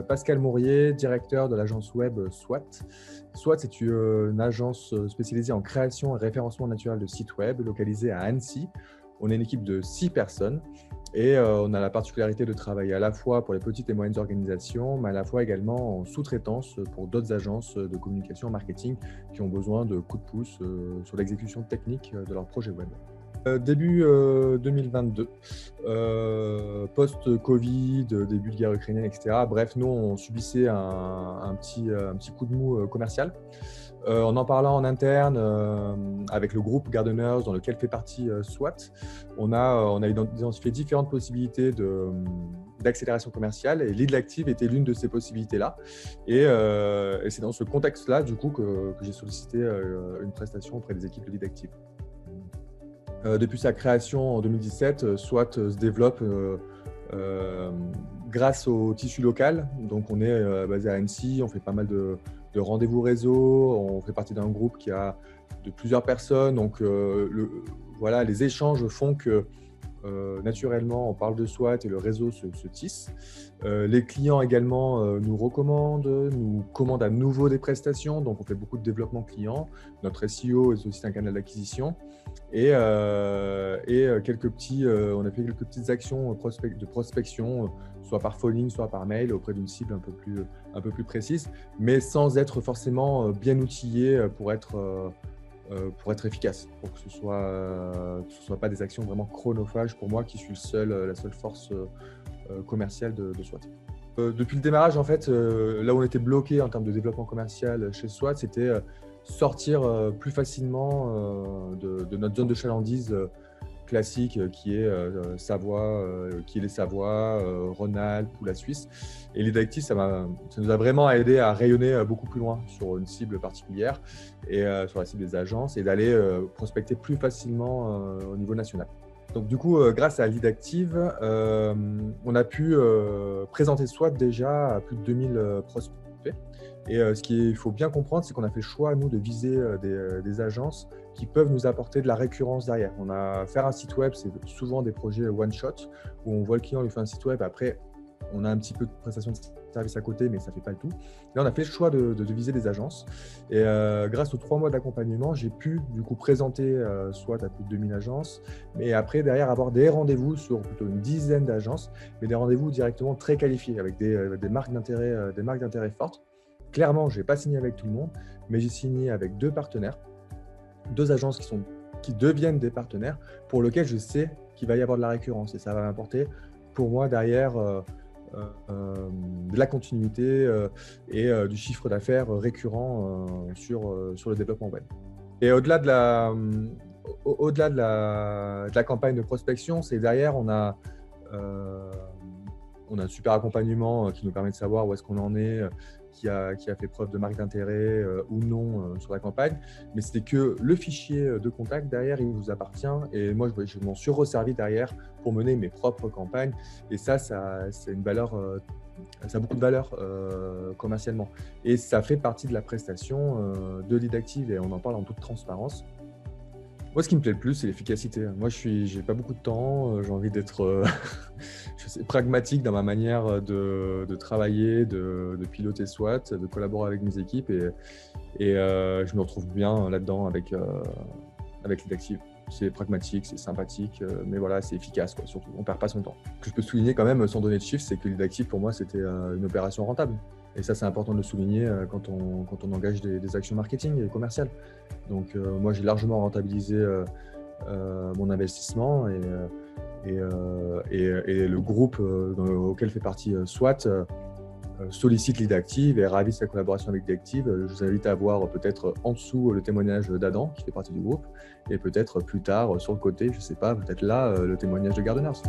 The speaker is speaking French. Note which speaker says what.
Speaker 1: Pascal Mourier, directeur de l'agence web SWAT. SWAT, c'est une agence spécialisée en création et référencement naturel de sites web, localisée à Annecy. On est une équipe de 6 personnes et on a la particularité de travailler à la fois pour les petites et moyennes organisations, mais à la fois également en sous-traitance pour d'autres agences de communication et marketing qui ont besoin de coups de pouce sur l'exécution technique de leurs projets web. Début 2022, post-Covid, début de guerre ukrainienne, etc. Bref, nous, on subissait un petit coup de mou commercial. En parlant en interne avec le groupe Gardeners dans lequel fait partie SWAT, on a identifié différentes possibilités d'accélération commerciale et Lead Active était l'une de ces possibilités-là. Et c'est dans ce contexte-là, du coup, que j'ai sollicité une prestation auprès des équipes de Lead Active. Depuis sa création en 2017, SWAT se développe grâce au tissu local. Donc, on est basé à Annecy, on fait pas mal de rendez-vous réseau, on fait partie d'un groupe qui a de plusieurs personnes. Donc, voilà, les échanges font que naturellement, on parle de SWAT et le réseau se tisse. Les clients également nous recommandent, nous commandent à nouveau des prestations. Donc, on fait beaucoup de développement client. Notre SEO est aussi un canal d'acquisition. Et on a fait quelques petites actions de prospection, soit par phone, soit par mail, auprès d'une cible un peu plus précise, mais sans être forcément bien outillé pour être efficace, pour que ce soit pas des actions vraiment chronophages pour moi qui suis la seule force commerciale de SWAT. Depuis le démarrage, en fait, là où on était bloqué en termes de développement commercial chez SWAT, c'était sortir plus facilement de notre zone de chalandise classique qui est les Savoie, Rhône-Alpes ou la Suisse. Et Lead Active, ça nous a vraiment aidé à rayonner beaucoup plus loin sur une cible particulière et sur la cible des agences et d'aller prospecter plus facilement au niveau national. Donc du coup, grâce à Lead Active, on a pu présenter SWAT déjà à plus de 2000 prospects. Et ce qu'il faut bien comprendre, c'est qu'on a fait le choix, nous, de viser des agences qui peuvent nous apporter de la récurrence derrière. Faire un site web, c'est souvent des projets one-shot, où on voit le client lui fait un site web, après, on a un petit peu de prestation de service à côté, mais ça ne fait pas le tout. Là, on a fait le choix de viser des agences. Et grâce aux 3 mois d'accompagnement, j'ai pu du coup présenter SWAT à plus de 2000 agences, mais après, derrière, avoir des rendez-vous sur plutôt une dizaine d'agences, mais des rendez-vous directement très qualifiés, avec des marques d'intérêt fortes. Clairement, je n'ai pas signé avec tout le monde, mais j'ai signé avec 2 partenaires, 2 agences qui deviennent des partenaires pour lesquels je sais qu'il va y avoir de la récurrence et ça va m'apporter pour moi derrière de la continuité et du chiffre d'affaires récurrent sur le développement web. Et au-delà de la campagne de prospection, c'est derrière, on a un super accompagnement qui nous permet de savoir où est-ce qu'on en est, qui a fait preuve de marque d'intérêt ou non sur la campagne. Mais c'était que le fichier de contact derrière, il vous appartient. Et moi, je m'en suis resservi derrière pour mener mes propres campagnes. Et ça c'est une valeur, ça a beaucoup de valeur commercialement. Et ça fait partie de la prestation de Lead Active et on en parle en toute transparence. Moi, ce qui me plaît le plus, c'est l'efficacité. Moi, j'ai pas beaucoup de temps. J'ai envie d'être pragmatique dans ma manière de travailler, de piloter SWAT, de collaborer avec mes équipes. Et je me retrouve bien là-dedans avec Lead Active. C'est pragmatique, c'est sympathique, mais voilà, c'est efficace, quoi, surtout. On perd pas son temps. Ce que je peux souligner quand même, sans donner de chiffres, c'est que Lead Active, pour moi, c'était une opération rentable. Et ça, c'est important de le souligner quand on engage des actions marketing et commerciales. Donc, moi, j'ai largement rentabilisé mon investissement et le groupe auquel fait partie SWAT sollicite Lead Active et est ravi de sa collaboration avec Lead Active. Je vous invite à voir peut-être en dessous le témoignage d'Adam, qui fait partie du groupe, et peut-être plus tard, sur le côté, je ne sais pas, peut-être là, le témoignage de Gardeners.